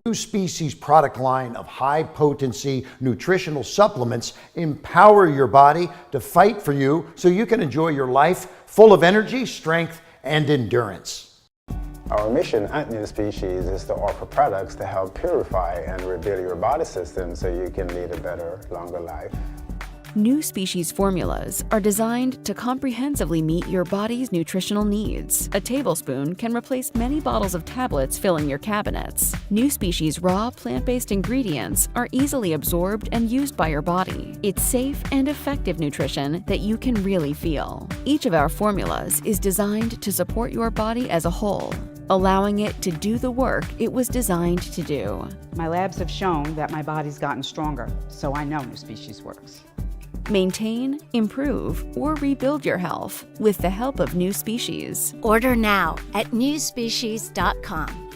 New Species product line of high-potency nutritional supplements empower your body to fight for you so you can enjoy your life full of energy, strength, and endurance. Our mission at NuSpecian is to offer products to help purify and rebuild your body system so you can lead a better, longer life. NuSpecian formulas are designed to comprehensively meet your body's nutritional needs. A tablespoon can replace many bottles of tablets filling your cabinets. NuSpecian raw plant-based ingredients are easily absorbed and used by your body. It's safe and effective nutrition that you can really feel. Each of our formulas is designed to support your body as a whole, allowing it to do the work it was designed to do. My labs have shown that my body's gotten stronger, so I know NuSpecian works. Maintain, improve, or rebuild your health with the help of NuSpecian. Order now at NuSpecian.com.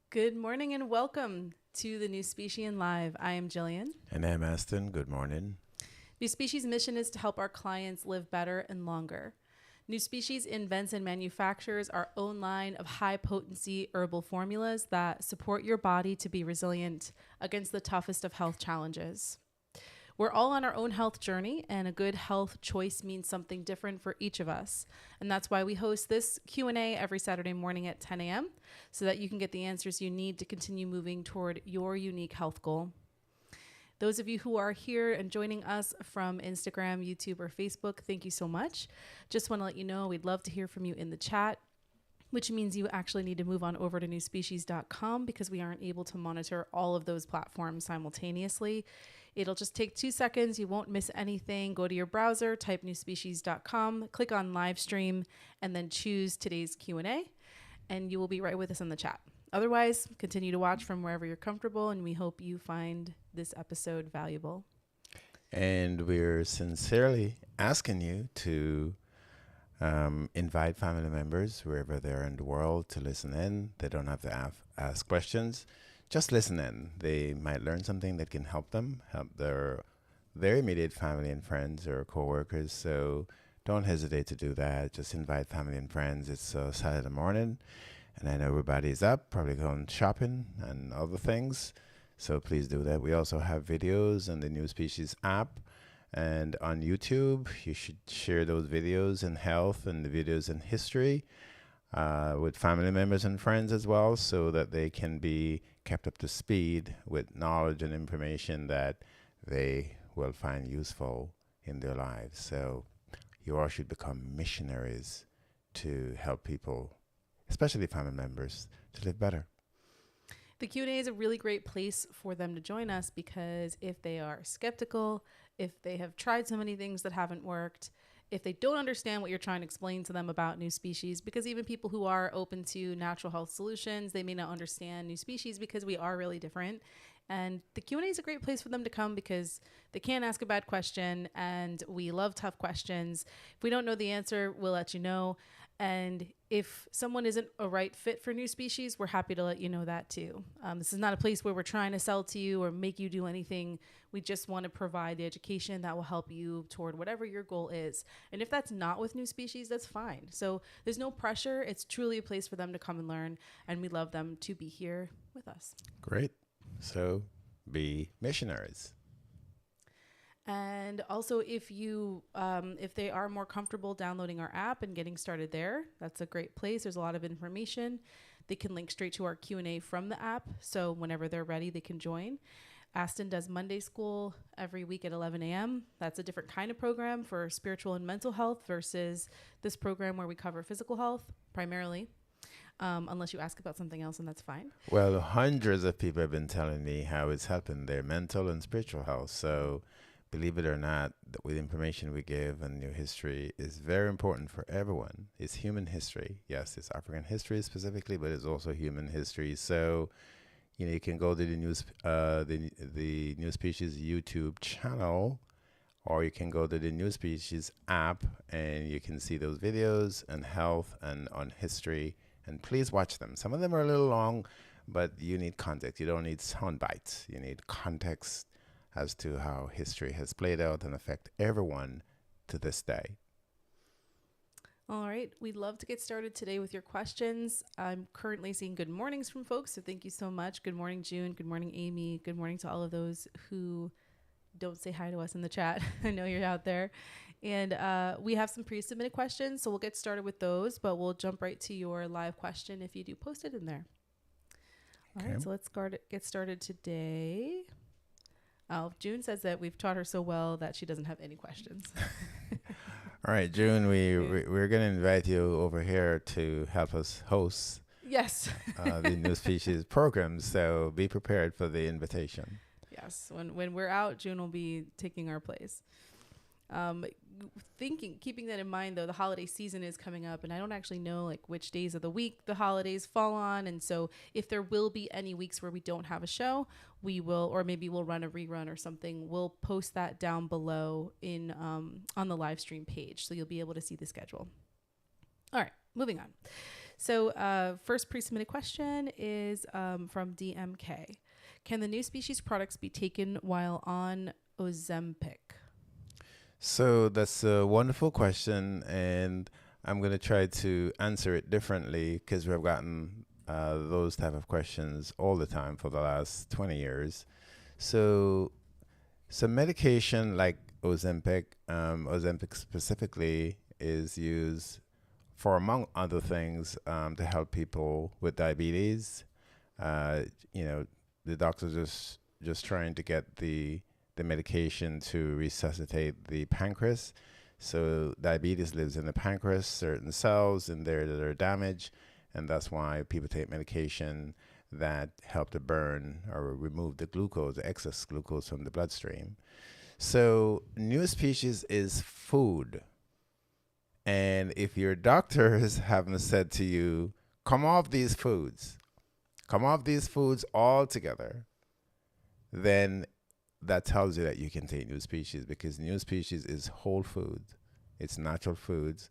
Good morning and welcome to the NuSpecian Live. I am Jillian. And I'm Aston. Good morning. NuSpecian's mission is to help our clients live better and longer. NuSpecian invents and manufactures our own line of high-potency herbal formulas that support your body to be resilient against the toughest of health challenges. We're all on our own health journey, and a good health choice means something different for each of us. And that's why we host this Q&A every Saturday morning at 10 a.m. so that you can get the answers you need to continue moving toward your unique health goal. Those of you who are here and joining us from Instagram, YouTube, or Facebook, thank you so much. Just want to let you know we'd love to hear from you in the chat, which means you actually need to move on over to NuSpecian.com because we aren't able to monitor all of those platforms simultaneously. It'll just take 2 seconds. You won't miss anything. Go to your browser, type NuSpecian.com, click on live stream, and then choose today's Q&A, and you will be right with us in the chat. Otherwise, continue to watch from wherever you're comfortable, and we hope you find this episode valuable. And we're sincerely asking you to invite family members wherever they're in the world to listen in. They don't have to ask questions. Just listen in. They might learn something that can help them, help their immediate family and friends or coworkers. So don't hesitate to do that. Just invite family and friends. It's Saturday morning, and I know everybody's up, probably going shopping and other things. So please do that. We also have videos on the NuSpecian app and on YouTube. You should share those videos in health and the videos in history with family members and friends as well, so that they can be kept up to speed with knowledge and information that they will find useful in their lives. So you all should become missionaries to help people, especially family members, to live better. The Q&A is a really great place for them to join us because if they are skeptical, if they have tried so many things that haven't worked, if they don't understand what you're trying to explain to them about NuSpecian, because even people who are open to natural health solutions, they may not understand NuSpecian because we are really different. And the Q&A is a great place for them to come because they can't ask a bad question, and we love tough questions. If we don't know the answer, we'll let you know. And if someone isn't a right fit for NuSpecian, we're happy to let you know that too. This is not a place where we're trying to sell to you or make you do anything. We just want to provide the education that will help you toward whatever your goal is. And if that's not with NuSpecian, that's fine. So there's no pressure. It's truly a place for them to come and learn, and we love them to be here with us. Great. So be missionaries. And also, if they are more comfortable downloading our app and getting started there, that's a great place. There's a lot of information. They can link straight to our Q&A from the app. So whenever they're ready, they can join. Aston does Monday School every week at 11 a.m. That's a different kind of program for spiritual and mental health versus this program where we cover physical health primarily. Unless you ask about something else, and that's fine. Well, hundreds of people have been telling me how it's helping their mental and spiritual health. So believe it or not, with the information we give and your history is very important for everyone. It's human history. Yes, it's African history specifically, but it's also human history. So, you can go to the New Species YouTube channel, or you can go to the New Species app, and you can see those videos on health and on history. And please watch them. Some of them are a little long, but you need context. You don't need sound bites. You need context as to how history has played out and affect everyone to this day. All right. We'd love to get started today with your questions. I'm currently seeing good mornings from folks, so thank you so much. Good morning, June. Good morning, Amy. Good morning to all of those who don't say hi to us in the chat. I know you're out there. And we have some pre-submitted questions, so we'll get started with those, but we'll jump right to your live question if you do post it in there. All right, so let's get started today. Oh, June says that we've taught her so well that she doesn't have any questions. All right, June, we're going to invite you over here to help us host Yes. the New Species program, so be prepared for the invitation. Yes, when we're out, June will be taking our place. Keeping that in mind, though, the holiday season is coming up, and I don't actually know like which days of the week the holidays fall on. And so if there will be any weeks where we don't have a show, we will, or maybe we'll run a rerun or something. We'll post that down below in on the live stream page, so you'll be able to see the schedule. All right, moving on. So first pre-submitted question is from DMK. Can the New Species products be taken while on Ozempic? So that's a wonderful question, and I'm going to try to answer it differently because we've gotten those type of questions all the time for the last 20 years. So some medication like Ozempic, Ozempic specifically is used for, among other things, to help people with diabetes. The doctors just trying to get the medication to resuscitate the pancreas. So diabetes lives in the pancreas, certain cells in there that are damaged, and that's why people take medication that help to burn or remove the glucose, the excess glucose from the bloodstream. So New Species is food. And if your doctors haven't said to you, come off these foods altogether, then that tells you that you can take New Species, because New Species is whole food. It's natural foods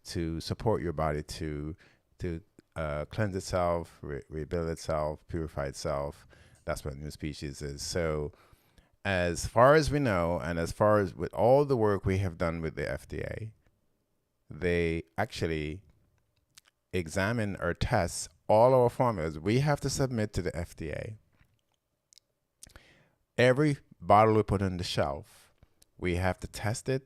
to support your body to cleanse itself, rebuild itself, purify itself. That's what New Species is. So as far as we know, and as far as with all the work we have done with the FDA, they actually examine or test all our formulas. We have to submit to the FDA every bottle we put on the shelf. We have to test it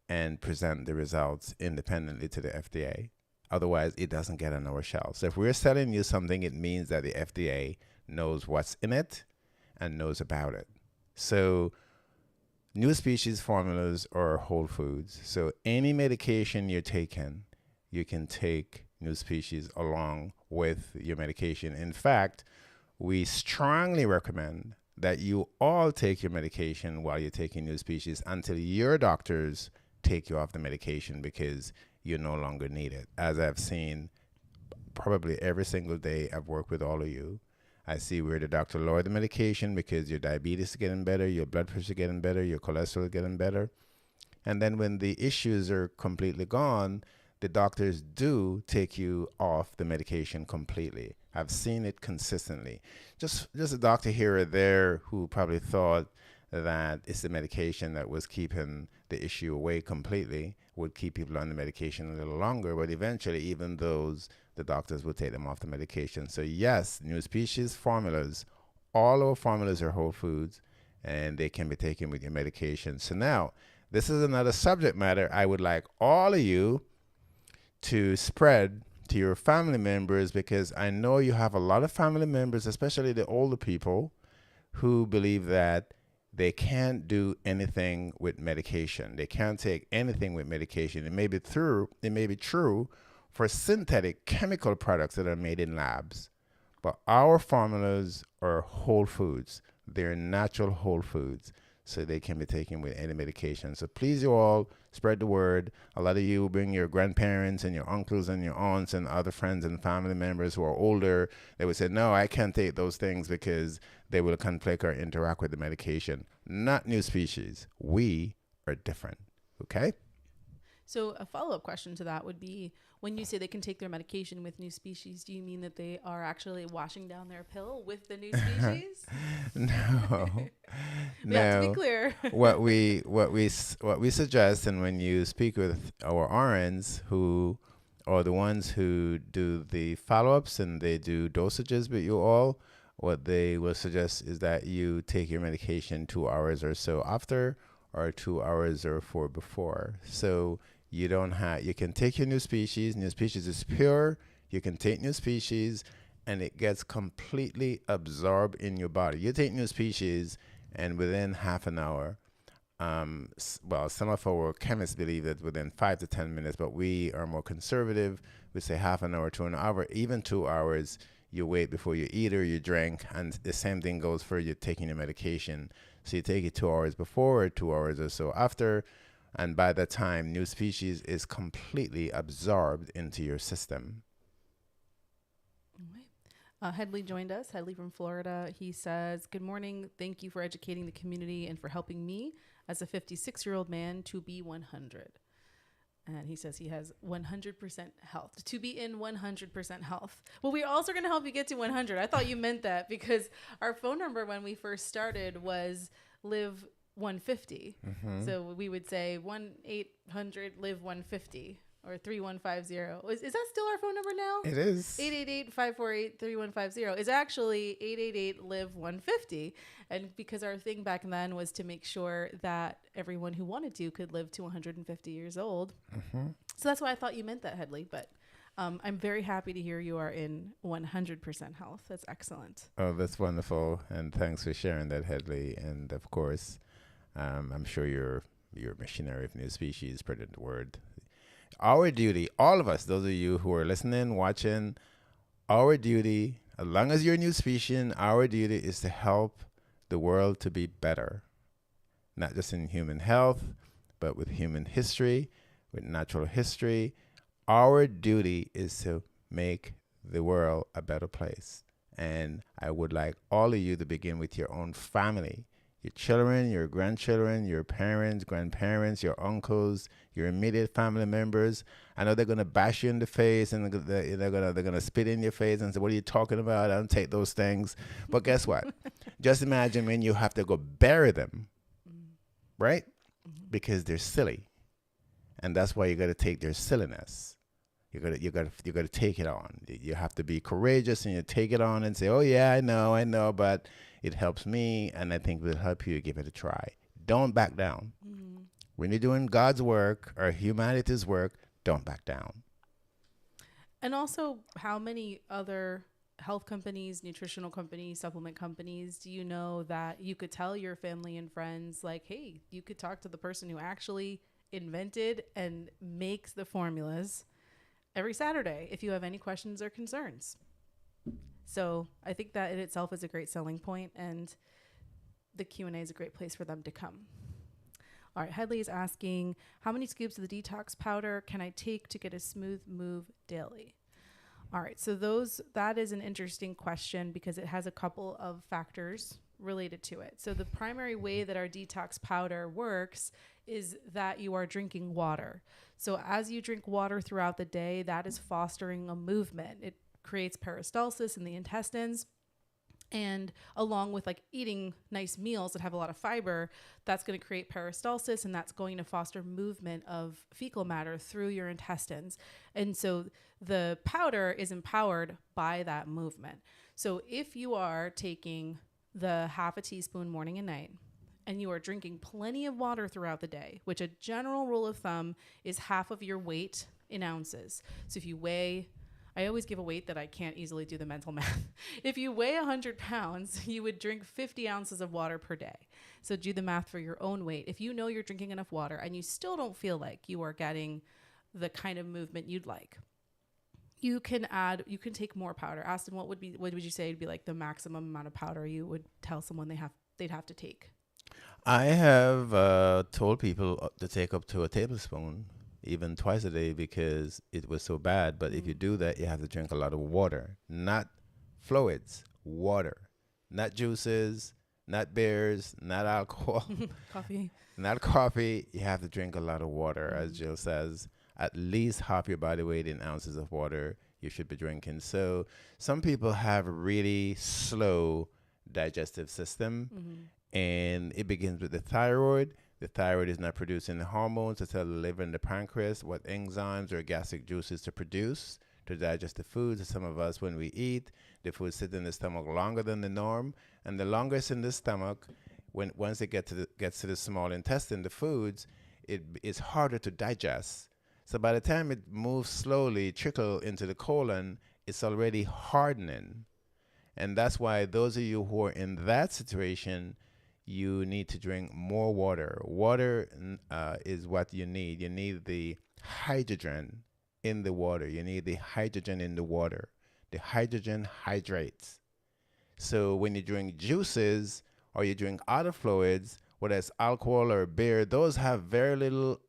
and present the results independently to the FDA. Otherwise, it doesn't get on our shelf. So if we're selling you something, it means that the FDA knows what's in it and knows about it. So New Species formulas are whole foods. So any medication you're taking, you can take New Species along with your medication. In fact, we strongly recommend that you all take your medication while you're taking New Species until your doctors take you off the medication, because you no longer need it. As I've seen probably every single day I've worked with all of you, I see where the doctor lowered the medication because your diabetes is getting better, your blood pressure is getting better, your cholesterol is getting better. And then when the issues are completely gone, the doctors do take you off the medication completely. I've seen it consistently. Just a doctor here or there who probably thought that it's the medication that was keeping the issue away completely would keep people on the medication a little longer, but eventually even those, the doctors would take them off the medication. So yes, New Species formulas, all our formulas are whole foods, and they can be taken with your medication. So now, this is another subject matter I would like all of you to spread to your family members, because I know you have a lot of family members, especially the older people, who believe that they can't do anything with medication. They can't take anything with medication. It may be true for synthetic chemical products that are made in labs, but our formulas are whole foods. They're natural whole foods. so they can be taken with any medication. So please, you all, spread the word. A lot of you bring your grandparents and your uncles and your aunts and other friends and family members who are older. They would say, no, I can't take those things because they will conflict or interact with the medication. Not NuSpecian. We are different. Okay? So a follow-up question to that would be, when you say they can take their medication with NuSpecian, do you mean that they are actually washing down their pill with the NuSpecian? No. We have to be clear. what we suggest, and when you speak with our RNs who are the ones who do the follow-ups and they do dosages with you all, what they will suggest is that you take your medication 2 hours or so after, or 2 hours or 4 before. So you can take your NuSpecian. NuSpecian is pure. You can take NuSpecian and it gets completely absorbed in your body. You take NuSpecian and within half an hour, some of our chemists believe that within 5 to 10 minutes, but we are more conservative. We say half an hour to an hour, even 2 hours. You wait before you eat or you drink, and the same thing goes for you taking your medication. So you take it 2 hours before or 2 hours or so after, and by that time, NuSpecian is completely absorbed into your system. Headley joined us. Headley from Florida. He says, "Good morning. Thank you for educating the community and for helping me as a 56-year-old man to be 100." And he says he has 100% health, to be in 100% health. Well, we're also going to help you get to 100. I thought you meant that, because our phone number when we first started was live 150. So we would say 1-800-LIVE-150 or 3150. Is that still our phone number now? It is. 888-548-3150 is actually 888-LIVE-150. And because our thing back then was to make sure that everyone who wanted to could live to 150 years old. So that's why I thought you meant that, Headley. But I'm very happy to hear you are in 100% health. That's excellent. Oh, that's wonderful. And thanks for sharing that, Headley. And of course, I'm sure you're a missionary of NuSpecian, spreading the word. Our duty, all of us, those of you who are listening, watching, our duty, as long as you're NuSpecian, our duty is to help the world to be better. Not just in human health, but with human history, with natural history. Our duty is to make the world a better place. And I would like all of you to begin with your own family. Your children, your grandchildren, your parents, grandparents, your uncles, your immediate family members. I know they're going to bash you in the face, and they're going to spit in your face and say, "What are you talking about? I don't take those things." But guess what? Just imagine when you have to go bury them, right? Because they're silly. And that's why you got to take their silliness. You got to take it on. You have to be courageous, and you take it on and say, "Oh yeah, I know, but it helps me, and I think it will help you. Give it a try. Don't back down. When you're doing God's work or humanity's work, don't back down." And also, how many other health companies, nutritional companies, supplement companies do you know that you could tell your family and friends, like, hey, you could talk to the person who actually invented and makes the formulas every Saturday if you have any questions or concerns. So I think that in itself is a great selling point, and the Q&A is a great place for them to come. All right, Headley is asking, how many scoops of the detox powder can I take to get a smooth move daily? All right, so that is an interesting question because it has a couple of factors related to it. So the primary way that our detox powder works is that you are drinking water. So as you drink water throughout the day, that is fostering a movement. It creates peristalsis in the intestines. And along with like eating nice meals that have a lot of fiber, that's going to create peristalsis, and that's going to foster movement of fecal matter through your intestines. And so the powder is empowered by that movement. So if you are taking the half a teaspoon morning and night, and you are drinking plenty of water throughout the day, which a general rule of thumb is half of your weight in ounces. So if you weigh, I always give a weight that I can't easily do the mental math. If you weigh 100 pounds, you would drink 50 ounces of water per day. So do the math for your own weight. If you know you're drinking enough water and you still don't feel like you are getting the kind of movement you'd like, you can take more powder. Aston, what would you say would be like the maximum amount of powder you would tell someone they'd have to take? I have told people to take up to a tablespoon, even twice a day, because it was so bad. But if you do that, you have to drink a lot of water, not fluids, water, not juices, not beers, not alcohol, Coffee. not coffee. You have to drink a lot of water, as Jill says. At least half your body weight in ounces of water you should be drinking. So some people have really slow digestive system, and it begins with the thyroid. The thyroid is not producing the hormones to tell the liver and the pancreas what enzymes or gastric juices to produce to digest the foods. Some of us, when we eat, the food sits in the stomach longer than the norm, and the longer it's in the stomach, when once it gets to the small intestine, the foods, it is harder to digest. So by the time it moves slowly, trickle into the colon, it's already hardening. And that's why those of you who are in that situation, you need to drink more water. Water is what you need. You need the hydrogen in the water. You need the hydrogen in the water. The hydrogen hydrates. So when you drink juices or you drink other fluids, whether it's alcohol or beer, those have very little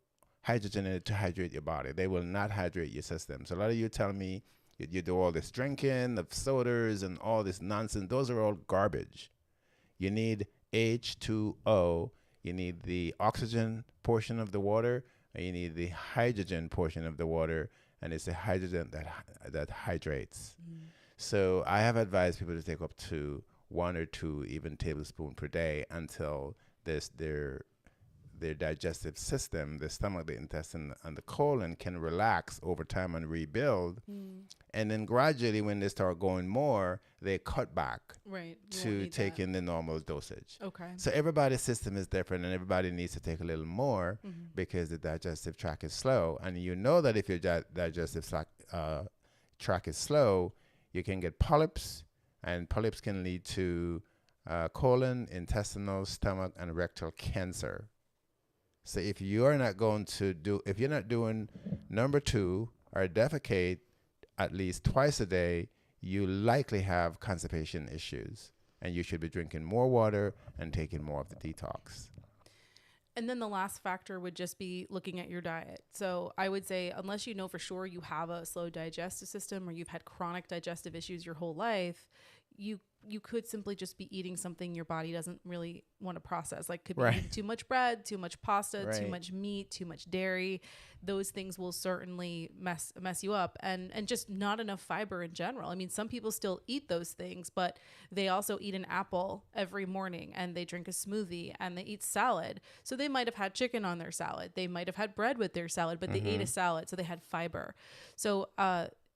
hydrogen in it to hydrate your body. They will not hydrate your system. So a lot of you tell me you do all this drinking of sodas and all this nonsense. Those are all garbage. You need H2O. You need the oxygen portion of the water, and you need the hydrogen portion of the water, and it's the hydrogen that hydrates. So I have advised people to take up to 1 or 2 even tablespoons per day until their digestive system, the stomach, the intestine, and the colon can relax over time and rebuild. And then gradually, when they start going more, they cut back Right. You won't to need take that. in the normal dosage. Okay. So everybody's system is different, and everybody needs to take a little more because the digestive tract is slow. And you know that if your digestive tract is slow, you can get polyps, and polyps can lead to colon, intestinal, stomach, and rectal cancer. So if you're not doing number 2 or defecate at least twice a day, you likely have constipation issues, and you should be drinking more water and taking more of the detox. And then the last factor would just be looking at your diet. So I would say, unless you know for sure you have a slow digestive system or you've had chronic digestive issues your whole life, you could simply just be eating something your body doesn't really want to process. Like could be Right. eating too much bread, too much pasta, too Right. much meat, too much dairy. Those things will certainly mess you up, and just not enough fiber in general. I mean, some people still eat those things, but they also eat an apple every morning, and they drink a smoothie, and they eat salad. So they might have had chicken on their salad. They might have had bread with their salad, but they ate a salad, so they had fiber. So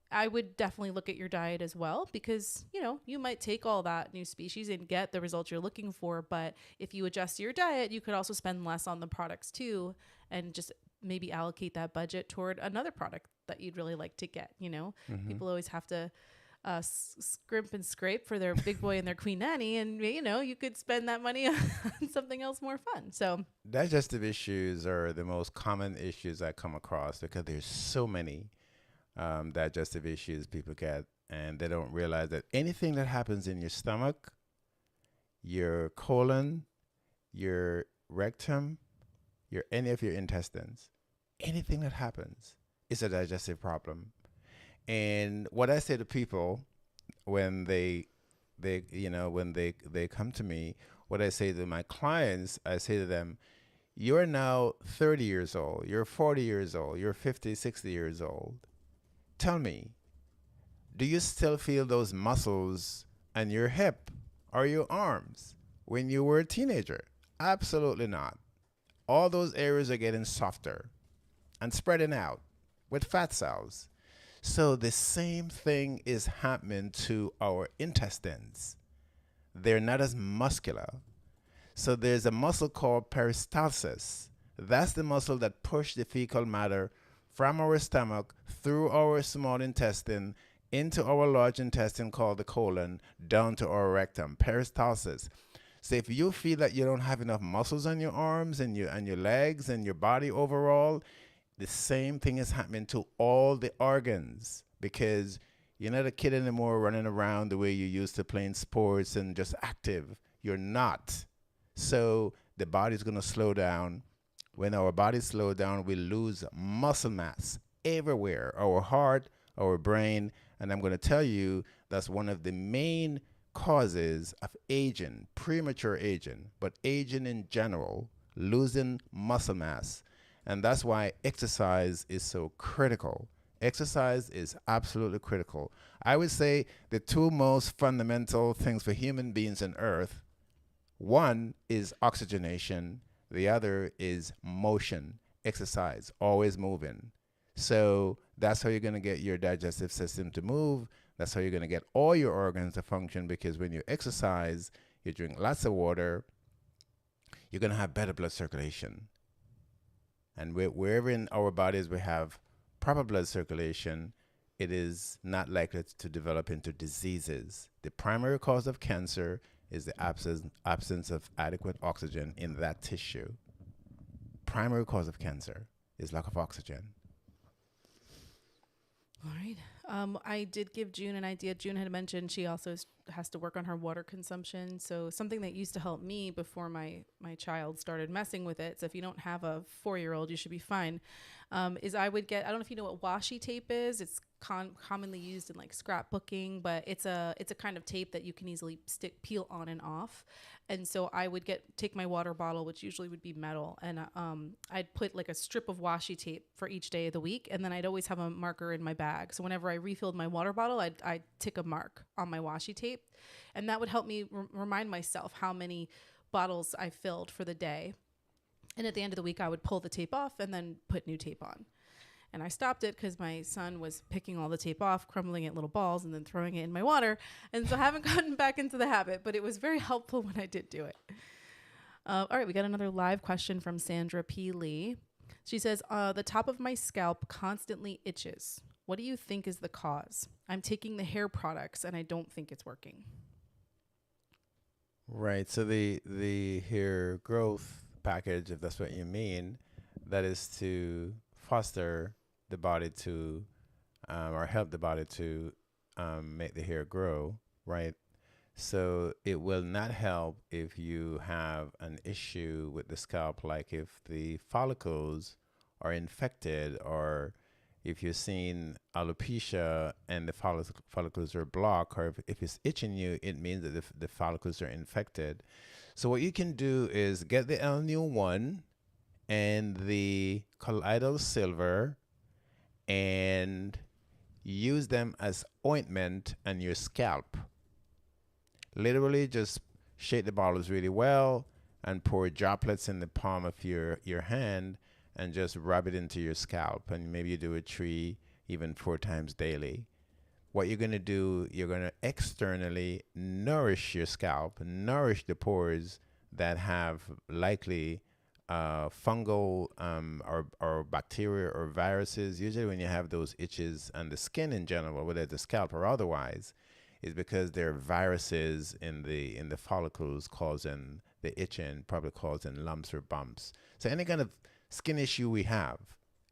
I would definitely look at your diet as well, because, you might take all that NuSpecian and get the results you're looking for. But if you adjust your diet, you could also spend less on the products too, and just maybe allocate that budget toward another product that you'd really like to get. People always have to scrimp and scrape for their big boy and their queen nanny. And, you could spend that money on something else more fun. So Digestive issues are the most common issues I come across because there's so many digestive issues people get, and they don't realize that anything that happens in your stomach, your colon, your rectum, any of your intestines, anything that happens is a digestive problem. And what I say to people when they come to me, what I say to my clients, I say to them, you're now 30 years old, you're 40 years old, you're 50, 60 years old. Tell me, do you still feel those muscles on your hip or your arms when you were a teenager? Absolutely not. All those areas are getting softer and spreading out with fat cells. So the same thing is happening to our intestines. They're not as muscular. So there's a muscle called peristalsis. That's the muscle that pushes the fecal matter from our stomach through our small intestine into our large intestine called the colon, down to our rectum. Peristalsis. So if you feel that you don't have enough muscles on your arms and your legs and your body overall, the same thing is happening to all the organs, because you're not a kid anymore running around the way you used to, playing sports and just active. You're not. So the body's going to slow down. When our body slow down, we lose muscle mass everywhere, our heart, our brain. And I'm going to tell you that's one of the main causes of aging, premature aging, but aging in general, losing muscle mass. And that's why exercise is so critical. Exercise is absolutely critical. I would say the two most fundamental things for human beings on earth, one is oxygenation, the other is motion, exercise, always moving. So that's how you're going to get your digestive system to move. That's how you're going to get all your organs to function, because when you exercise, you drink lots of water, you're going to have better blood circulation. And wherever in our bodies we have proper blood circulation, it is not likely to develop into diseases. The primary cause of cancer is the absence of adequate oxygen in that tissue. Primary cause of cancer is lack of oxygen. All right. I did give June an idea. June had mentioned she also has to work on her water consumption. So something that used to help me before my child started messing with it, so if you don't have a 4-year-old, you should be fine, is I would get, I don't know if you know what washi tape is. It's commonly used in like scrapbooking, but it's a kind of tape that you can easily peel on and off. And so I would take my water bottle, which usually would be metal, and I'd put like a strip of washi tape for each day of the week, and then I'd always have a marker in my bag. So whenever I refilled my water bottle, I'd tick a mark on my washi tape, and that would help me remind myself how many bottles I filled for the day. And at the end of the week, I would pull the tape off and then put new tape on. And I stopped it because my son was picking all the tape off, crumbling it in little balls, and then throwing it in my water. And so I haven't gotten back into the habit, but it was very helpful when I did do it. All right, we got another live question from Sandra P. Lee. She says, the top of my scalp constantly itches. What do you think is the cause? I'm taking the hair products, and I don't think it's working. Right. So the hair growth package, if that's what you mean, that is to foster the body to, or help the body to make the hair grow, right? So it will not help if you have an issue with the scalp, like if the follicles are infected, or if you're seeing alopecia and the follicles are blocked, or if it's itching you, it means that the follicles are infected. So what you can do is get the L-1 and the colloidal silver and use them as ointment on your scalp. Literally just shake the bottles really well and pour droplets in the palm of your hand and just rub it into your scalp. And maybe you do it 3, even 4 times daily. What you're going to do, you're going to externally nourish your scalp, nourish the pores that have likely fungal or bacteria or viruses. Usually when you have those itches on the skin in general, whether it's the scalp or otherwise, is because there are viruses in the follicles causing the itching, probably causing lumps or bumps. So any kind of skin issue we have,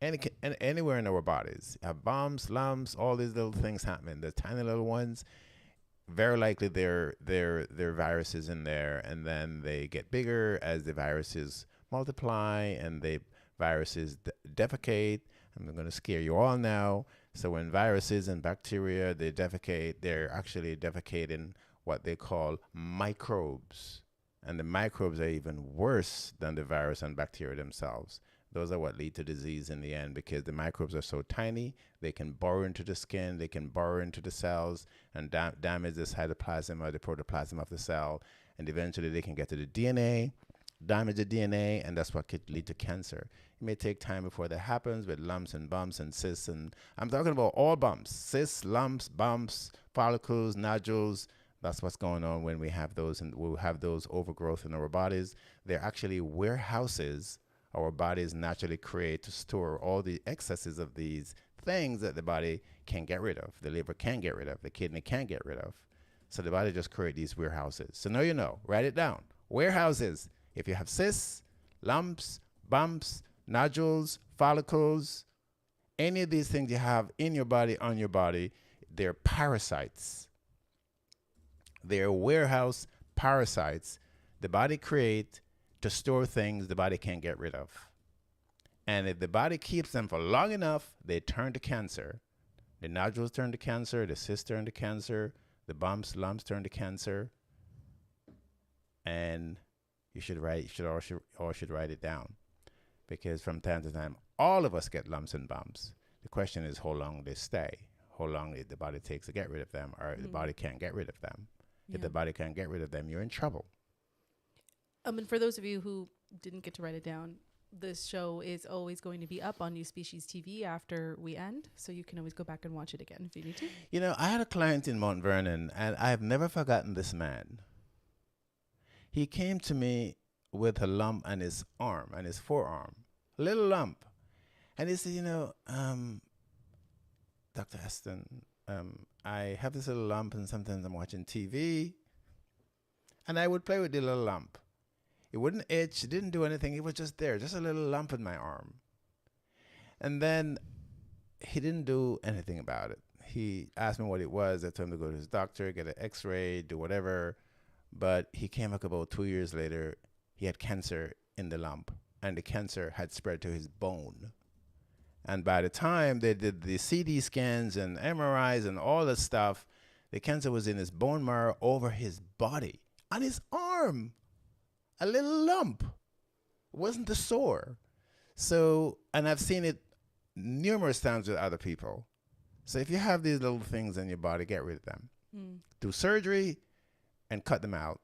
anywhere in our bodies, have bumps, lumps, all these little things happening. The tiny little ones, very likely they're viruses in there, and then they get bigger as the viruses multiply and the viruses defecate. I'm going to scare you all now. So when viruses and bacteria, they defecate, they're actually defecating what they call microbes. And the microbes are even worse than the virus and bacteria themselves. Those are what lead to disease in the end, because the microbes are so tiny, they can burrow into the skin, they can burrow into the cells and damage the cytoplasm or the protoplasm of the cell. And eventually they can get to the DNA, damage the DNA, and that's what could lead to cancer. It may take time before that happens with lumps and bumps and cysts. And I'm talking about all bumps, cysts, lumps, bumps, follicles, nodules. That's what's going on when we have those, and we'll have those overgrowth in our bodies. They're actually warehouses our bodies naturally create to store all the excesses of these things that the body can't get rid of, the liver can't get rid of, the kidney can't get rid of. So the body just creates these warehouses. So now you know, write it down. Warehouses. If you have cysts, lumps, bumps, nodules, follicles, any of these things you have in your body, on your body, they're parasites. They're warehouse parasites the body creates to store things the body can't get rid of. And if the body keeps them for long enough, they turn to cancer. The nodules turn to cancer, the cysts turn to cancer, the bumps, lumps turn to cancer. And you should write it down, because from time to time, all of us get lumps and bumps. The question is how long they stay, how long the body takes to get rid of them, or the body can't get rid of them. If the body can't get rid of them, you're in trouble. And for those of you who didn't get to write it down, this show is always going to be up on New Species TV after we end, so you can always go back and watch it again if you need to. You know, I had a client in Mount Vernon, and I've never forgotten this man. He came to me with a lump on his arm, on his forearm, a little lump. And he said, you know, Dr. Aston, I have this little lump, and sometimes I'm watching TV, and I would play with the little lump. It wouldn't itch, it didn't do anything, it was just there, just a little lump in my arm. And then he didn't do anything about it. He asked me what it was. I told him to go to his doctor, get an x-ray, do whatever. But he came back about 2 years later. He had cancer in the lump, and the cancer had spread to his bone. And by the time they did the CT scans and MRIs and all that stuff, the cancer was in his bone marrow over his body, on his arm, a little lump. It wasn't a sore. So, and I've seen it numerous times with other people. So if you have these little things in your body, get rid of them. Do surgery and cut them out.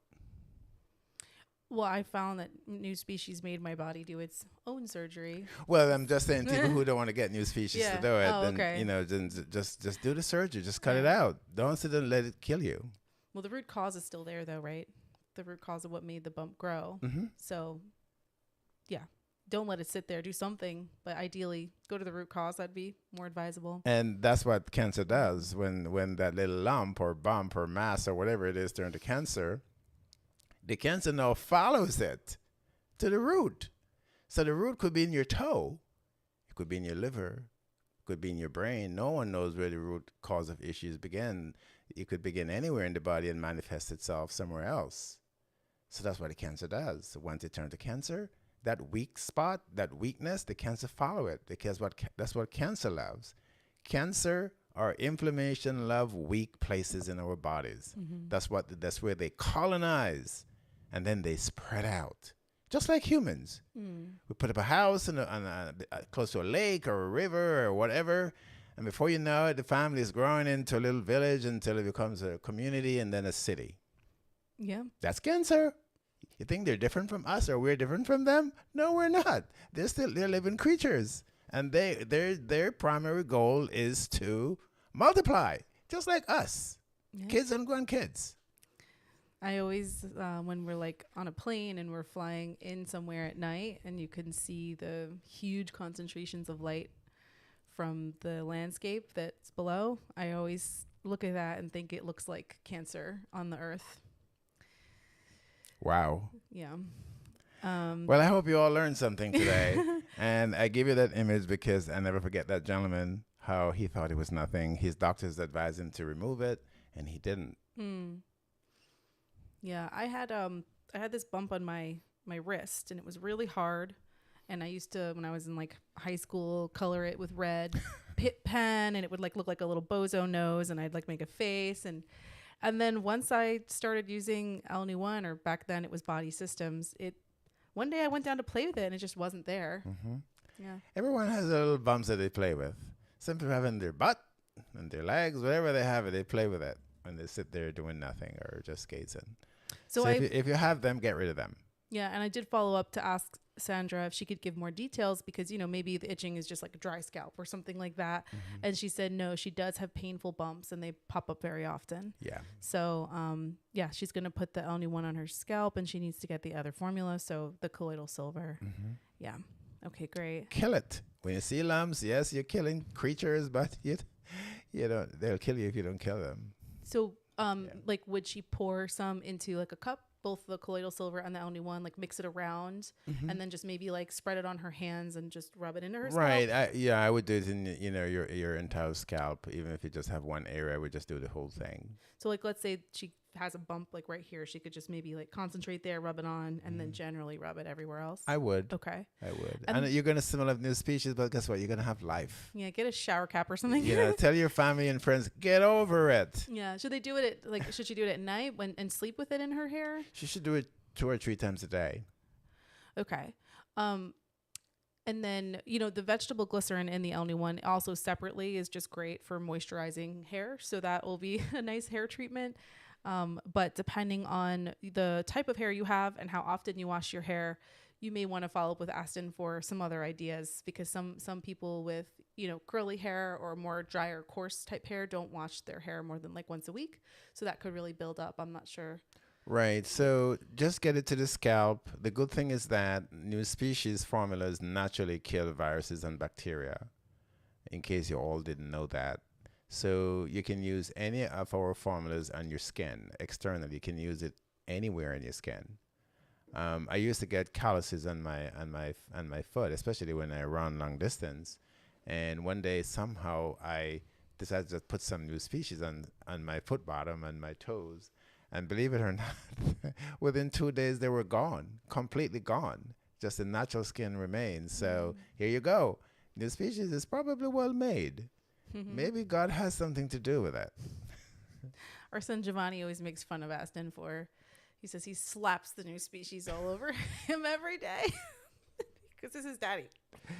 Well, I found that New Species made my body do its own surgery. Well, I'm just saying, people who don't want to get New Species to do it, then okay. you know, just do the surgery, just cut it out. Don't sit and let it kill you. Well, the root cause is still there, though, right? The root cause of what made the bump grow. So, yeah, don't let it sit there. Do something, but ideally, go to the root cause. That'd be more advisable. And that's what cancer does. When that little lump or bump or mass or whatever it is turned to cancer, the cancer now follows it to the root. So the root could be in your toe. It could be in your liver. It could be in your brain. No one knows where the root cause of issues begin. It could begin anywhere in the body and manifest itself somewhere else. So that's what the cancer does. Once it turns to cancer, that weak spot, that weakness, the cancer follow it, because that's what cancer loves. Cancer or inflammation love weak places in our bodies. That's where they colonize, and then they spread out, just like humans. We put up a house close to a lake or a river or whatever, and before you know it, the family is growing into a little village until it becomes a community and then a city. Yeah. That's cancer. You think they're different from us or we're different from them? No, we're not. They're living creatures. And their primary goal is to multiply, just like us. Yeah. Kids and grandkids. I always, when we're like on a plane and we're flying in somewhere at night and you can see the huge concentrations of light from the landscape that's below, I always look at that and think it looks like cancer on the earth. Wow. Yeah. Well, I hope you all learned something today. And I give you that image because I never forget that gentleman, how he thought it was nothing. His doctors advised him to remove it, and he didn't. Yeah, I had this bump on my wrist, and it was really hard. And I used to, when I was in like high school, color it with red pit pen, and it would like look like a little bozo nose, and I'd like make a face. And then once I started using L-Nu-1, or back then it was Body Systems, one day I went down to play with it and it just wasn't there. Yeah. Everyone has their little bumps that they play with. Some people have it in their butt and their legs, whatever they have it, they play with it when they sit there doing nothing or just gazing. So if you have them, get rid of them. Yeah, and I did follow up to ask Sandra if she could give more details because, maybe the itching is just like a dry scalp or something like that. And she said, no, she does have painful bumps and they pop up very often. Yeah. So, she's going to put the L-Nu-1 on her scalp and she needs to get the other formula. So the colloidal silver. Yeah. Okay, great. Kill it. When you see lumps, yes, you're killing creatures, but they'll kill you if you don't kill them. So, like, would she pour some into like a cup? Both the colloidal silver and the L-Nu-1, like mix it around and then just maybe like spread it on her hands and just rub it into her scalp? Right. I would do it in, your entire scalp. Even if you just have one area, I would just do the whole thing. So like, let's say she has a bump like right here, she could just maybe like concentrate there, rub it on, and then generally rub it everywhere else? I would. Okay. I would. And- And you're going to smell of new species, but guess what? You're going to have life. Yeah, get a shower cap or something. You know, tell your family and friends, get over it. Yeah. Should they do it should she do it at night and sleep with it in her hair? She should do it 2 or 3 times a day. Okay. And then, the vegetable glycerin in the Elny one also separately is just great for moisturizing hair. So that will be a nice hair treatment. But depending on the type of hair you have and how often you wash your hair, you may want to follow up with Aston for some other ideas, because some people with, curly hair or more drier, coarse type hair don't wash their hair more than like once a week. So that could really build up. I'm not sure. Right. So just get it to the scalp. The good thing is that NuSpecian formulas naturally kill viruses and bacteria, in case you all didn't know that. So you can use any of our formulas on your skin externally. You can use it anywhere in your skin. I used to get calluses on my foot, especially when I run long distance. And one day somehow I decided to put some NuSpecian on my foot bottom and my toes. And believe it or not, within 2 days they were gone, completely gone. Just the natural skin remains. So here you go. NuSpecian is probably well made. Maybe God has something to do with it. Our son Giovanni always makes fun of Aston he says he slaps the NuSpecian all over him every day because this is daddy.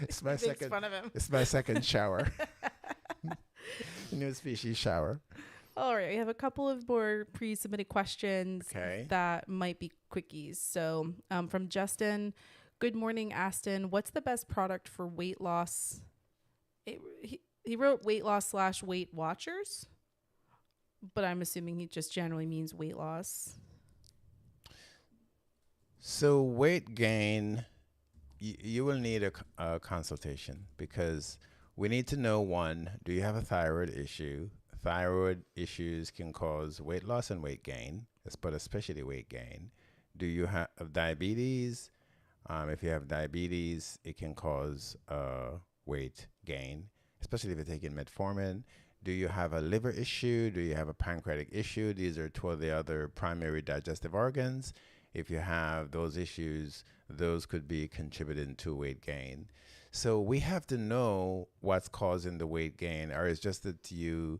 It's my Makes second. fun of him. It's my second shower. NuSpecian shower. All right, we have a couple of more pre-submitted questions that might be quickies. So from Justin, good morning, Aston. What's the best product for weight loss? He wrote weight loss / Weight Watchers, but I'm assuming he just generally means weight loss. So weight gain, you will need a consultation, because we need to know, one, do you have a thyroid issue? Thyroid issues can cause weight loss and weight gain, but especially weight gain. Do you have diabetes? If you have diabetes, it can cause weight gain, especially if you're taking metformin. Do you have a liver issue? Do you have a pancreatic issue? These are 2 of the other primary digestive organs. If you have those issues, those could be contributing to weight gain. So we have to know what's causing the weight gain, or it's just that you're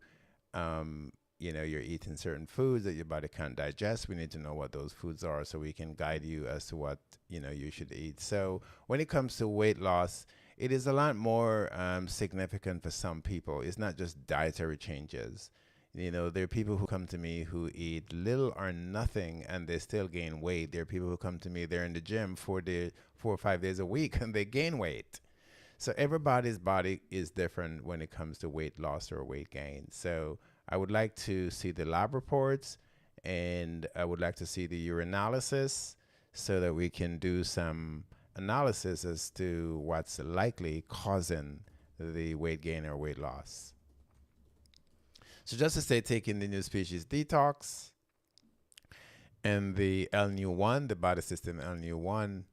eating certain foods that your body can't digest. We need to know what those foods are so we can guide you as to what, you should eat. So when it comes to weight loss, it is a lot more significant for some people. It's not just dietary changes. There are people who come to me who eat little or nothing and they still gain weight. There are people who come to me, they're in the gym 4 or 5 days a week and they gain weight. So everybody's body is different when it comes to weight loss or weight gain. So I would like to see the lab reports, and I would like to see the urinalysis so that we can do some analysis as to what's likely causing the weight gain or weight loss. So just to say, taking the NuSpecian Detox and the LNU1, the body system LNU1,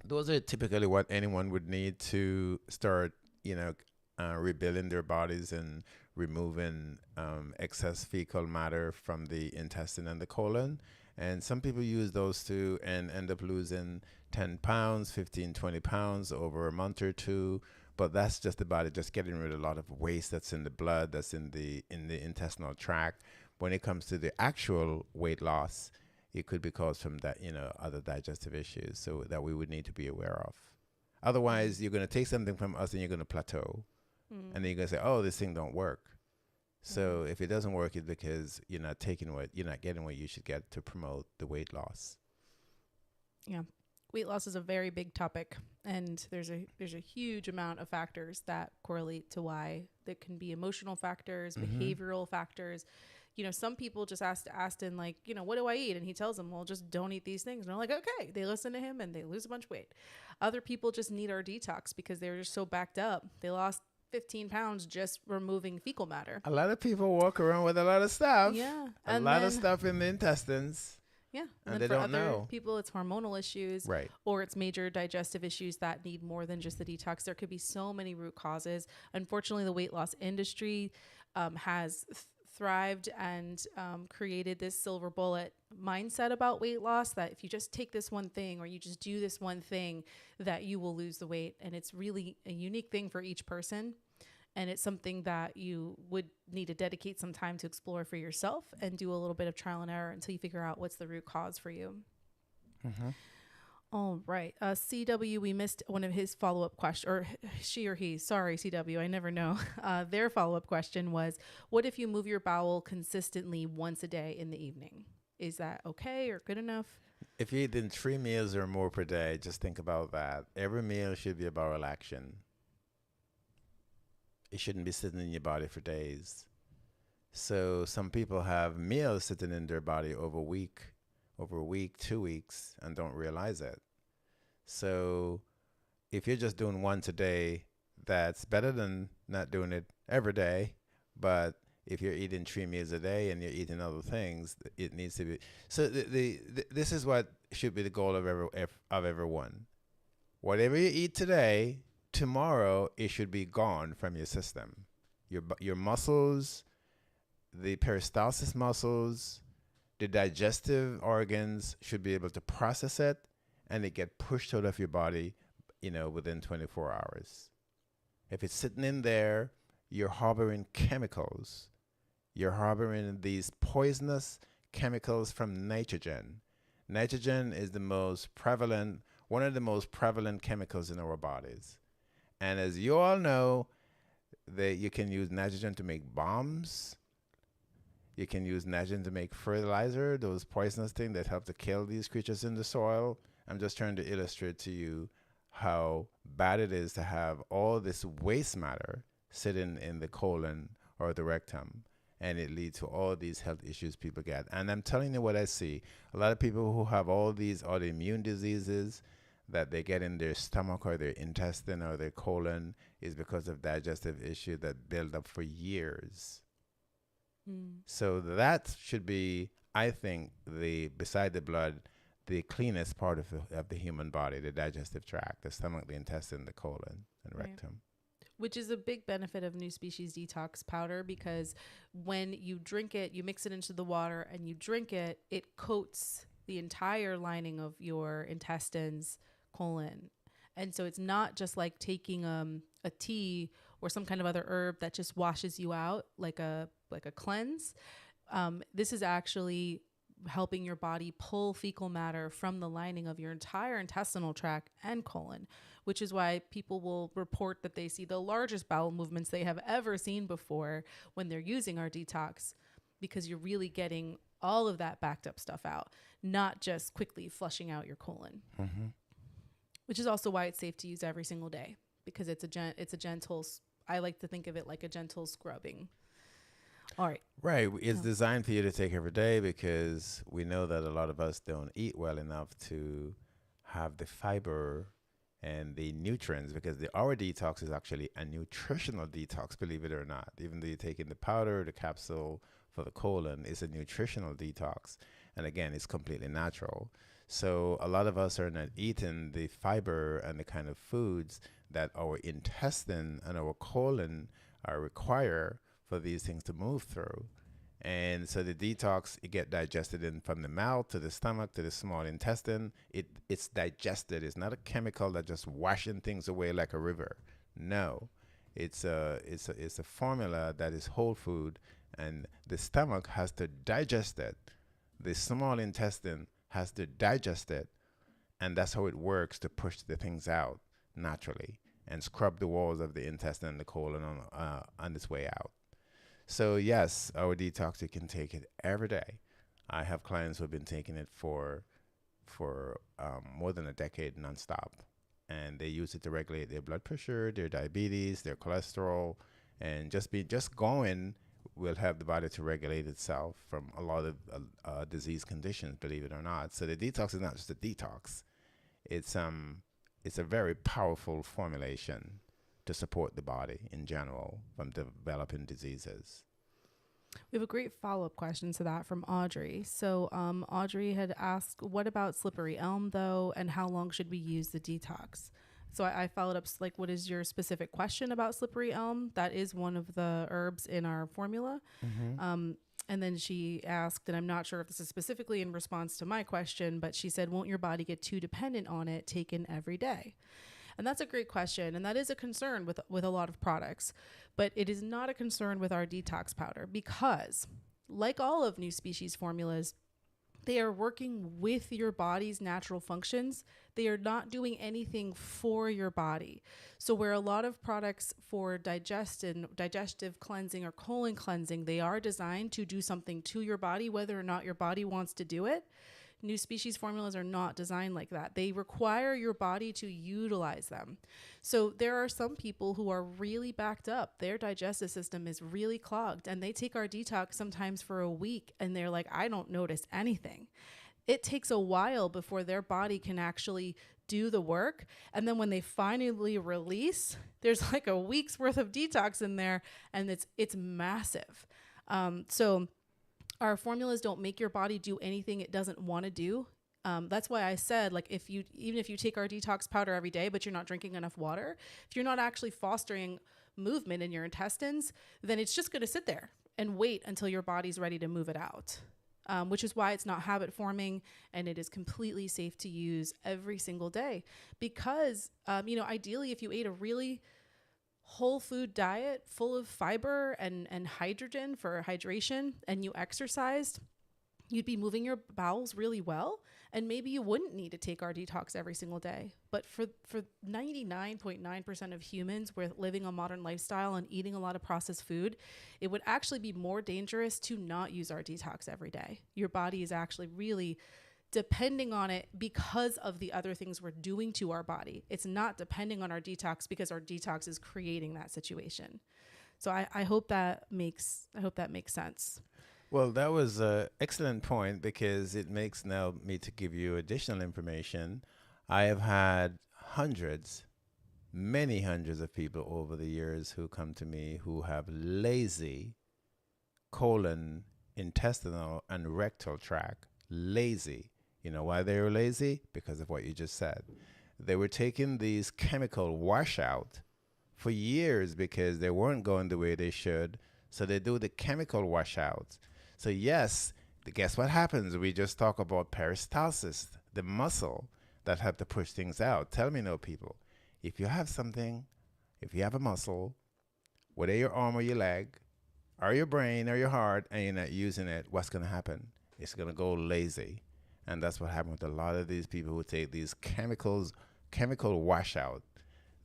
those are typically what anyone would need to start, rebuilding their bodies and removing excess fecal matter from the intestine and the colon. And some people use those too and end up losing 10 pounds, 15, 20 pounds over a month or two. But that's just the body just getting rid of a lot of waste that's in the blood, that's in the intestinal tract. When it comes to the actual weight loss, it could be caused from that, other digestive issues, so that we would need to be aware of. Otherwise, you're going to take something from us and you're going to plateau. And then you're going to say, oh, this thing don't work. So if it doesn't work, it's because you're not getting what you should get to promote the weight loss. Yeah. Weight loss is a very big topic, and there's a huge amount of factors that correlate to why. There can be emotional factors, behavioral factors. Some people just ask Aston, like, what do I eat? And he tells them, well, just don't eat these things. And they're like, okay. They listen to him and they lose a bunch of weight. Other people just need our detox because they're just so backed up. They lost 15 pounds just removing fecal matter. A lot of people walk around with a lot of stuff. Yeah. A lot of stuff in the intestines. Yeah. And then they for don't other know. people, it's hormonal issues. Right. Or it's major digestive issues that need more than just the detox. There could be so many root causes. Unfortunately, the weight loss industry has thrived and created this silver bullet mindset about weight loss, that if you just take this one thing or you just do this one thing, that you will lose the weight. And it's really a unique thing for each person. And it's something that you would need to dedicate some time to explore for yourself and do a little bit of trial and error until you figure out what's the root cause for you. All right. CW, we missed one of his follow-up question, or she or he, sorry, CW, I never know. Their follow-up question was, what if you move your bowel consistently once a day in the evening? Is that okay or good enough? If you're eating 3 meals or more per day, just think about that. Every meal should be a bowel action. It shouldn't be sitting in your body for days. So some people have meals sitting in their body over a week, 2 weeks, and don't realize it. So if you're just doing once a day, that's better than not doing it every day. But if you're eating 3 meals a day and you're eating other things, it needs to be. So this is what should be the goal of everyone. Whatever you eat today, tomorrow it should be gone from your system. Your muscles, the peristalsis muscles, the digestive organs should be able to process it, and it get pushed out of your body, within 24 hours. If it's sitting in there, you're harboring chemicals. You're harboring these poisonous chemicals from nitrogen. Nitrogen is one of the most prevalent chemicals in our bodies. And as you all know, you can use nitrogen to make bombs. You can use nitrogen to make fertilizer, those poisonous things that help to kill these creatures in the soil. I'm just trying to illustrate to you how bad it is to have all this waste matter sitting in the colon or the rectum, and it leads to all these health issues people get. And I'm telling you what I see. A lot of people who have all these autoimmune diseases that they get in their stomach or their intestine or their colon is because of digestive issues that build up for years. So that should be, I think, beside the blood, the cleanest part of the human body, the digestive tract, the stomach, the intestine, the colon, and rectum. Which is a big benefit of NuSpecian detox powder, because when you drink it, you mix it into the water and you drink it, it coats the entire lining of your intestines, colon. And so it's not just like taking a tea or some kind of other herb that just washes you out like a cleanse. This is actually helping your body pull fecal matter from the lining of your entire intestinal tract and colon, which is why people will report that they see the largest bowel movements they have ever seen before when they're using our detox, because you're really getting all of that backed up stuff out, not just quickly flushing out your colon. Which is also why it's safe to use every single day, because it's a gentle, I like to think of it like a gentle scrubbing. All right. Right. It's designed for you to take every day, because we know that a lot of us don't eat well enough to have the fiber and the nutrients, because our detox is actually a nutritional detox, believe it or not. Even though you're taking the powder, the capsule for the colon, it's a nutritional detox. And again, it's completely natural. So a lot of us are not eating the fiber and the kind of foods that our intestine and our colon require for these things to move through. And so the detox, it get digested in from the mouth to the stomach to the small intestine. It's digested. It's not a chemical that just washing things away like a river. No, it's a formula that is whole food, and the stomach has to digest it. The small intestine has to digest it, and that's how it works to push the things out naturally and scrub the walls of the intestine and the colon on its way out. So yes, our detox, you can take it every day. I have clients who have been taking it for more than a decade nonstop, and they use it to regulate their blood pressure, their diabetes, their cholesterol, and just going will help the body to regulate itself from a lot of disease conditions, believe it or not. So the detox is not just a detox. It's a very powerful formulation to support the body in general from developing diseases. We have a great follow-up question to that from Audrey. So Audrey had asked, what about slippery elm though, and how long should we use the detox? So I followed up like, what is your specific question about slippery elm? That is one of the herbs in our formula. And then she asked, and I'm not sure if this is specifically in response to my question, but she said, won't your body get too dependent on it taken every day? And that's a great question. And that is a concern with a lot of products, but it is not a concern with our detox powder because like all of NuSpecian formulas, they are working with your body's natural functions. They are not doing anything for your body. So where a lot of products for digestive cleansing or colon cleansing, they are designed to do something to your body, whether or not your body wants to do it. NuSpecian formulas are not designed like that. They require your body to utilize them. So there are some people who are really backed up. Their digestive system is really clogged and they take our detox sometimes for a week and they're like, I don't notice anything. It takes a while before their body can actually do the work. And then when they finally release, there's like a week's worth of detox in there and it's massive. So our formulas don't make your body do anything it doesn't want to do. That's why I said, like, even if you take our detox powder every day, but you're not drinking enough water, if you're not actually fostering movement in your intestines, then it's just going to sit there and wait until your body's ready to move it out. Which is why it's not habit forming and it is completely safe to use every single day. Because, ideally, if you ate a really whole food diet full of fiber and hydrogen for hydration and you exercised, you'd be moving your bowels really well. And maybe you wouldn't need to take our detox every single day. But for 99.9% of humans with living a modern lifestyle and eating a lot of processed food, it would actually be more dangerous to not use our detox every day. Your body is actually really depending on it because of the other things we're doing to our body. It's not depending on our detox because our detox is creating that situation. So I hope that makes sense. Well, that was an excellent point because it makes now me to give you additional information. I have had many hundreds of people over the years who come to me who have lazy colon, intestinal, and rectal tract. Lazy. You know why they were lazy? Because of what you just said. They were taking these chemical washout for years because they weren't going the way they should. So they do the chemical washouts. So yes, guess what happens? We just talk about peristalsis, the muscle that have to push things out. Tell me no, people. If you have a muscle, whether your arm or your leg, or your brain or your heart, and you're not using it, what's going to happen? It's going to go lazy. And that's what happened with a lot of these people who take these chemical washout.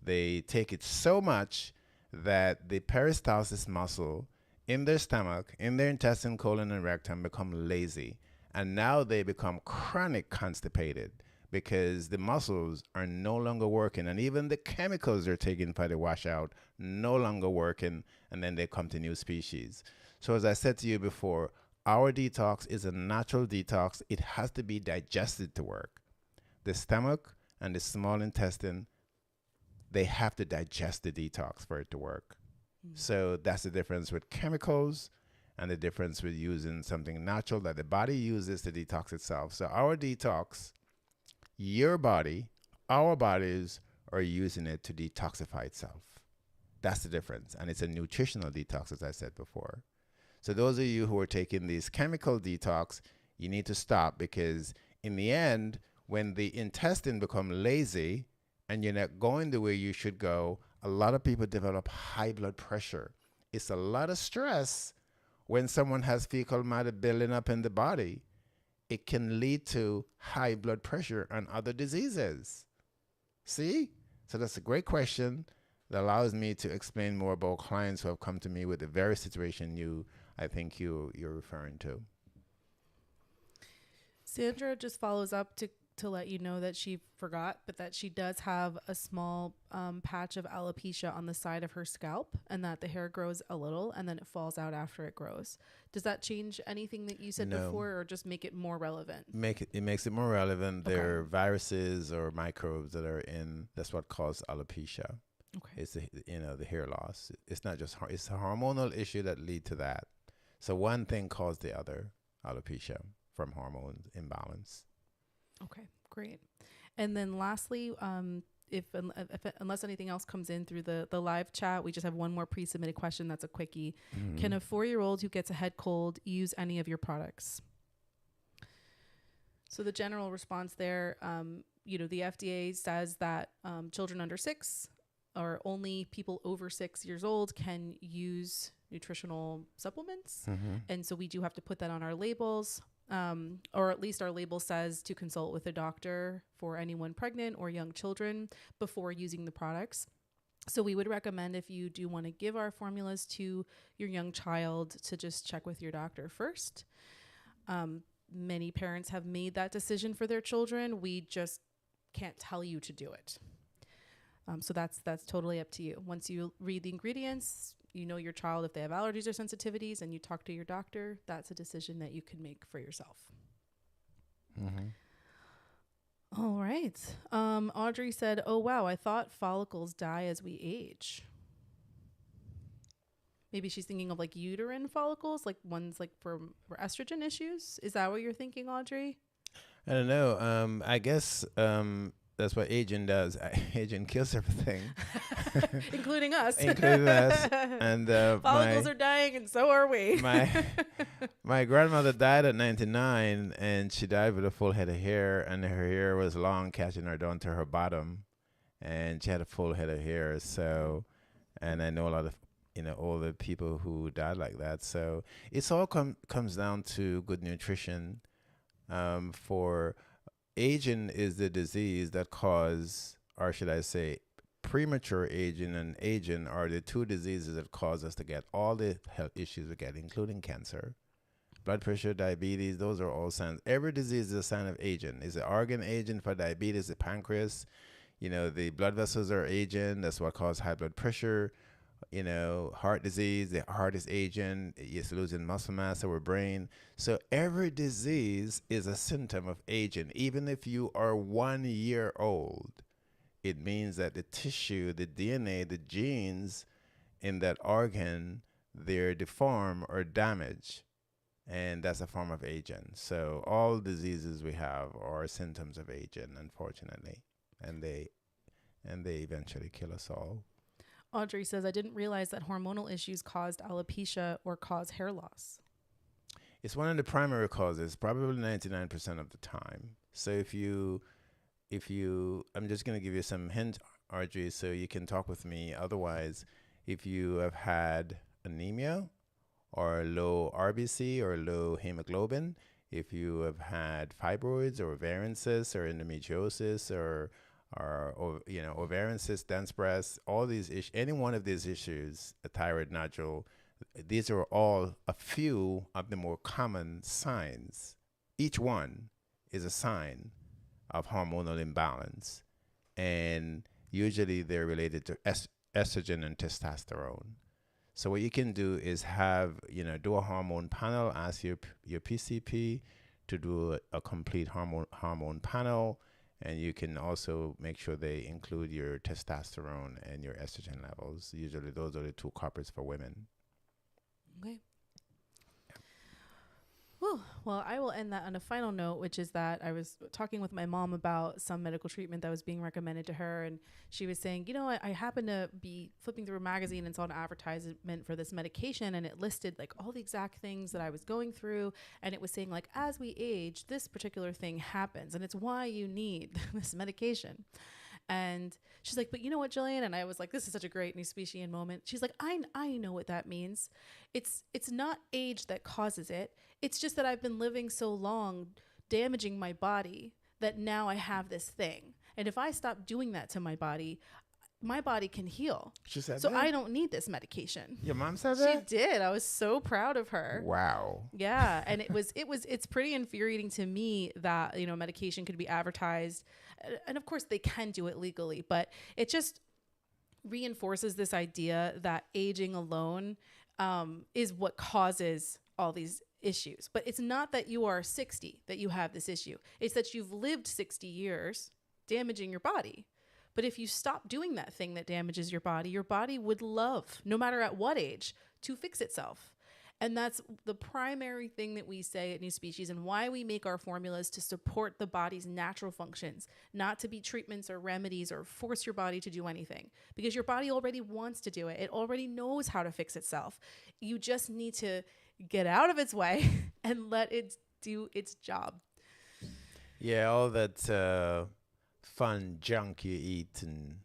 They take it so much that the peristalsis muscle in their stomach, in their intestine, colon, and rectum become lazy. And now they become chronic constipated because the muscles are no longer working. And even the chemicals they're taking for the washout no longer working. And then they come to NuSpecian. So as I said to you before, our detox is a natural detox. It has to be digested to work. The stomach and the small intestine, they have to digest the detox for it to work. So that's the difference with chemicals and the difference with using something natural that the body uses to detox itself. So our detox, your body, our bodies are using it to detoxify itself. That's the difference. And it's a nutritional detox, as I said before. So those of you who are taking these chemical detox, you need to stop because in the end, when the intestine become lazy and you're not going the way you should go, a lot of people develop high blood pressure. It's a lot of stress when someone has fecal matter building up in the body. It can lead to high blood pressure and other diseases. See? So that's a great question that allows me to explain more about clients who have come to me with the very situation I think you're referring to. Sandra just follows up to let you know that she forgot, but that she does have a small patch of alopecia on the side of her scalp and that the hair grows a little and then it falls out after it grows. Does that change anything that you said before or just make it more relevant? It makes it more relevant. Okay. There are viruses or microbes that are that's what causes alopecia. Okay. It's the hair loss. It's not just, it's a hormonal issue that lead to that. So one thing caused the other, alopecia from hormone imbalance. Okay, great. And then lastly, unless anything else comes in through the live chat, we just have one more pre-submitted question. That's a quickie. Can a 4-year-old who gets a head cold use any of your products? So the general response there, the FDA says that children under 6 or only people over 6 years old can use nutritional supplements. And so we do have to put that on our labels. Or at least our label says to consult with a doctor for anyone pregnant or young children before using the products. So we would recommend, if you do want to give our formulas to your young child, to just check with your doctor first. Many parents have made that decision for their children. We just can't tell you to do it. So that's totally up to you. Once you read the ingredients, you know your child, if they have allergies or sensitivities, and you talk to your doctor, that's a decision that you can make for yourself. All right. Audrey said, oh, wow, I thought follicles die as we age. Maybe she's thinking of like uterine follicles, like ones like for estrogen issues. Is that what you're thinking, Audrey? I don't know. I guess that's what aging does. Aging kills everything. Including us. Including us. And follicles are dying, and so are we. my grandmother died at 99, and she died with a full head of hair, and her hair was long, catching her down to her bottom, and she had a full head of hair. So, and I know a lot of older people who died like that. So it's all comes down to good nutrition. For aging is the disease that cause, or should I say, premature aging and aging are the two diseases that cause us to get all the health issues we get, including cancer, blood pressure, diabetes. Those are all signs. Every disease is a sign of aging. Is the organ aging? For diabetes, the pancreas, the blood vessels are aging. That's what causes high blood pressure. Heart disease, the heart is aging, it's losing muscle mass over brain. So every disease is a symptom of aging. Even if you are 1 year old, it means that the tissue, the DNA, the genes in that organ, they're deformed or damaged. And that's a form of aging. So all diseases we have are symptoms of aging, unfortunately. And they eventually kill us all. Audrey says, I didn't realize that hormonal issues caused alopecia or cause hair loss. It's one of the primary causes, probably 99% of the time. So if you, I'm just going to give you some hints, Audrey, so you can talk with me. Otherwise, if you have had anemia or low RBC or low hemoglobin, if you have had fibroids or ovarian cysts or endometriosis or ovarian cysts, dense breasts, all these issues, any one of these issues, a thyroid nodule, these are all a few of the more common signs. Each one is a sign of hormonal imbalance, and usually they're related to estrogen and testosterone. So what you can do is do a hormone panel, ask your PCP to do a complete hormone panel. And you can also make sure they include your testosterone and your estrogen levels. Usually those are the two culprits for women. Okay. Well, I will end that on a final note, which is that I was talking with my mom about some medical treatment that was being recommended to her. And she was saying, I happened to be flipping through a magazine and saw an advertisement for this medication. And it listed like all the exact things that I was going through. And it was saying like, as we age, this particular thing happens. And it's why you need this medication. And she's like, but you know what, Jillian? And I was like, this is such a great NuSpecian moment. She's like, I know what that means. It's not age that causes it. It's just that I've been living so long damaging my body that now I have this thing. And if I stop doing that to my body can heal. She said so that? I don't need this medication. Your mom said that? She did. I was so proud of her. Wow. Yeah. And it's pretty infuriating to me that, medication could be advertised. And of course they can do it legally, but it just reinforces this idea that aging alone is what causes all these issues. But it's not that you are 60 that you have this issue. It's that you've lived 60 years damaging your body. But if you stop doing that thing that damages your body would love, no matter at what age, to fix itself. And that's the primary thing that we say at New Species, and why we make our formulas to support the body's natural functions, not to be treatments or remedies or force your body to do anything, because your body already wants to do it. It already knows how to fix itself. You just need to get out of its way and let it do its job. Yeah, all that fun junk you eat and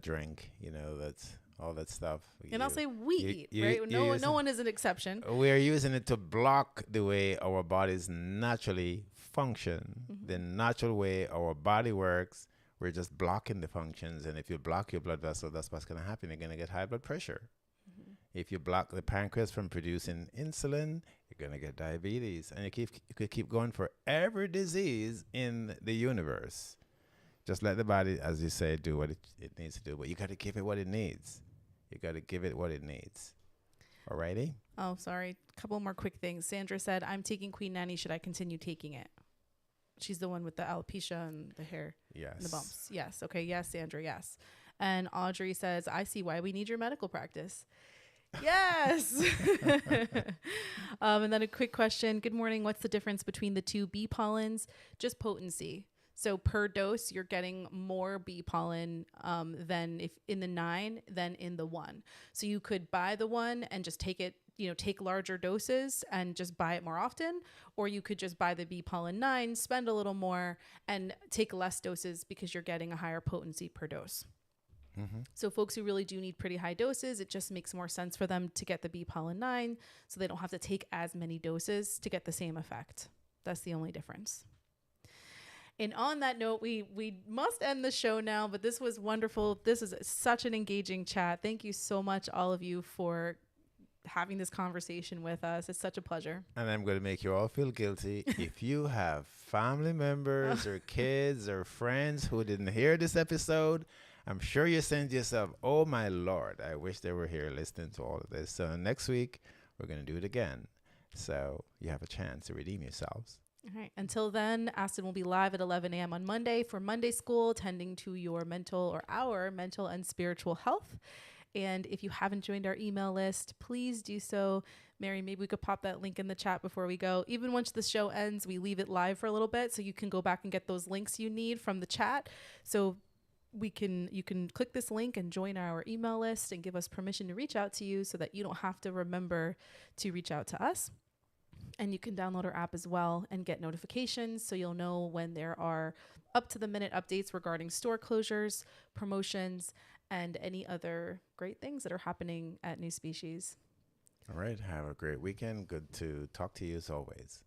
drink, that's all that stuff. And I'll say we eat, right? No one is an exception. We're using it to block the way our bodies naturally function, the natural way our body works. We're just blocking the functions. And if you block your blood vessel, that's what's going to happen. You're going to get high blood pressure. If you block the pancreas from producing insulin, you're going to get diabetes. And you could keep going for every disease in the universe. Just let the body, as you say, do what it needs to do. But you got to give it what it needs. You got to give it what it needs. Alrighty? Oh, sorry. A couple more quick things. Sandra said, I'm taking Queen Nanny. Should I continue taking it? She's the one with the alopecia and the hair. Yes. And the bumps. Yes. Okay. Yes, Sandra. Yes. And Audrey says, I see why we need your medical practice. Yes. And then a quick question. Good morning. What's the difference between the two bee pollens? Just potency. So per dose, you're getting more bee pollen than if in the 9 than in the 1. So you could buy the 1 and just take it, take larger doses and just buy it more often, or you could just buy the bee pollen 9, spend a little more, and take less doses because you're getting a higher potency per dose. So folks who really do need pretty high doses, it just makes more sense for them to get the bee pollen 9, so they don't have to take as many doses to get the same effect. That's the only difference. And on that note, we must end the show now, but this was wonderful. This is such an engaging chat. Thank you so much, all of you, for having this conversation with us. It's such a pleasure. And I'm going to make you all feel guilty. If you have family members or kids or friends who didn't hear this episode, I'm sure you're saying to yourself, oh my Lord, I wish they were here listening to all of this. So next week, we're going to do it again. So you have a chance to redeem yourselves. All right. Until then, Aston will be live at 11 a.m. on Monday for Monday School, tending to your mental or our mental and spiritual health. And if you haven't joined our email list, please do so. Mary, maybe we could pop that link in the chat before we go. Even once the show ends, we leave it live for a little bit so you can go back and get those links you need from the chat. So you can click this link and join our email list and give us permission to reach out to you so that you don't have to remember to reach out to us. And you can download our app as well and get notifications so you'll know when there are up-to-the-minute updates regarding store closures, promotions, and any other great things that are happening at New Species. All right. Have a great weekend. Good to talk to you as always.